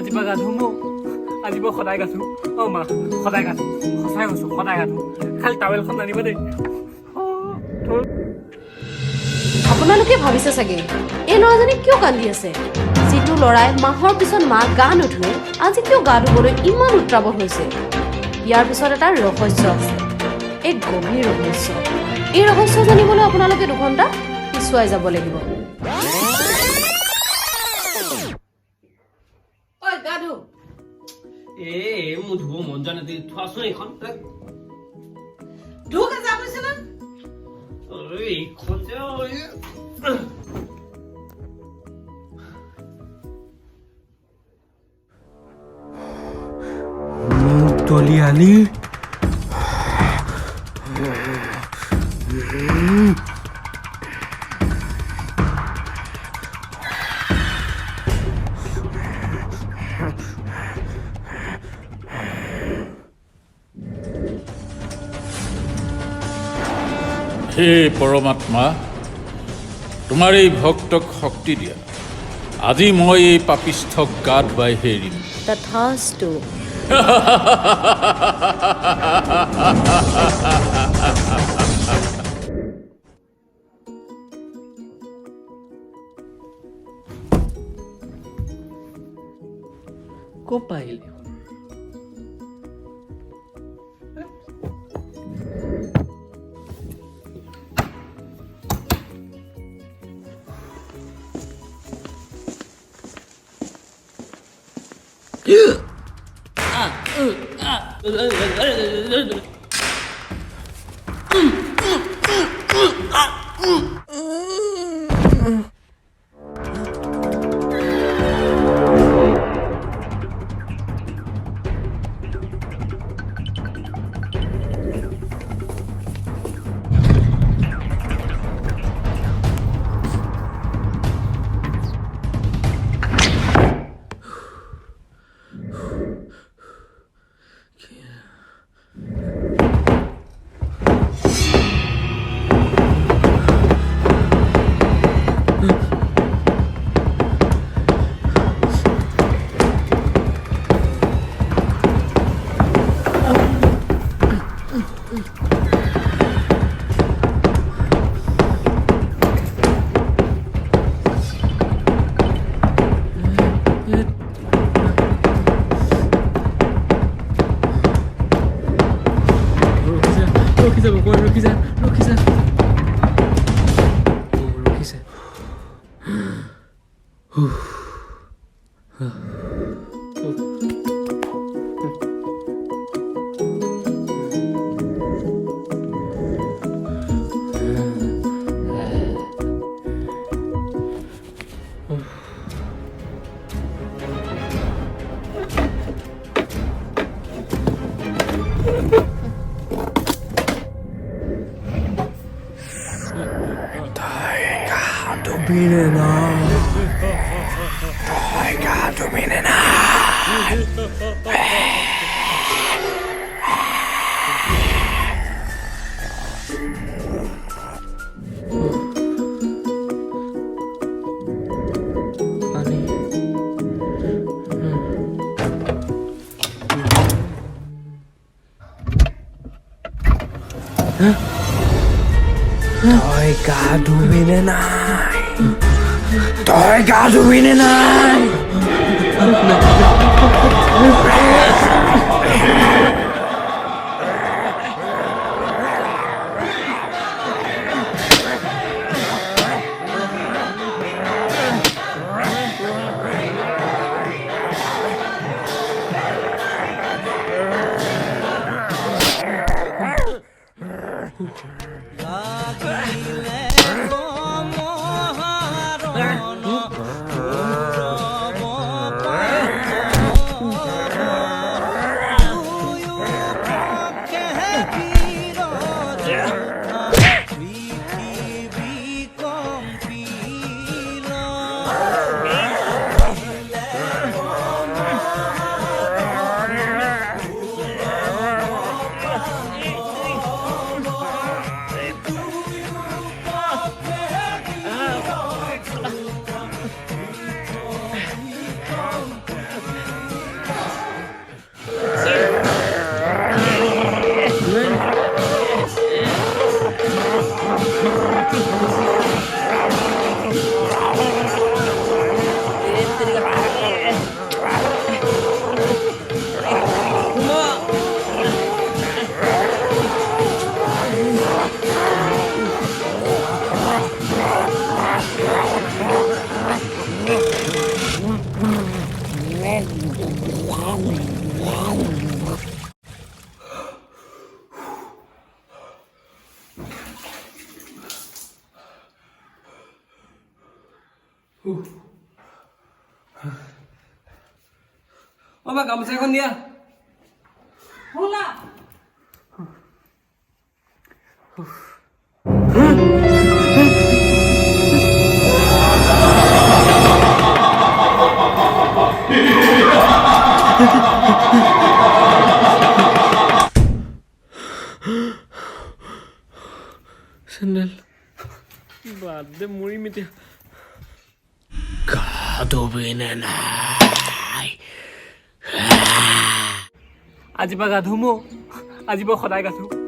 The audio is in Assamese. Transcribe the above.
আজি পৰা গা ধুম আজি পৰা সদায় গাছো অ মা সদায় গাছো সঁচাই কৈছো সদায় গাছো খালি টাৱেলখন আনিবা দেই আপোনালোকে ভাবিছে চাগে এই ল'ৰাজনী কিয় কান্দি আছে যিটো ল'ৰাই মাহৰ পিছত মাক গা নুধুৱে আজি কিয় গা ধুবলৈ ইমান উত্ৰাৱল হৈছে ইয়াৰ পিছত এটা ৰহস্য আছে এক গভীৰ ৰহস্য এই ৰহস্য জানিবলৈ আপোনালোকে 2 ঘণ্টা পিছুৱাই যাব লাগিব ঐ গা ধু মোৰ ধুব মন যোৱা নাই থোৱাচোন এইখন ধুকে যা কৈছে না এইখন যে দলিয়ালি হে পৰমাত্মা তোমাৰ এই ভক্তক শক্তি দিয়া আজি মই এই পাপিষ্ঠক গা ধুৱাই হেৰিম তথাস্তু ক'ৰ পৰা আহিলে Tôi cả đuôi này này Tôi cả đuôi này này বা গামোচা এখন দিয়া চেণ্ডেল বাদ দে মৰিম এতিয়া গা ধুবিনে নাই আজি পৰা গা ধুম আজিৰ পৰা সদায় গা ধুম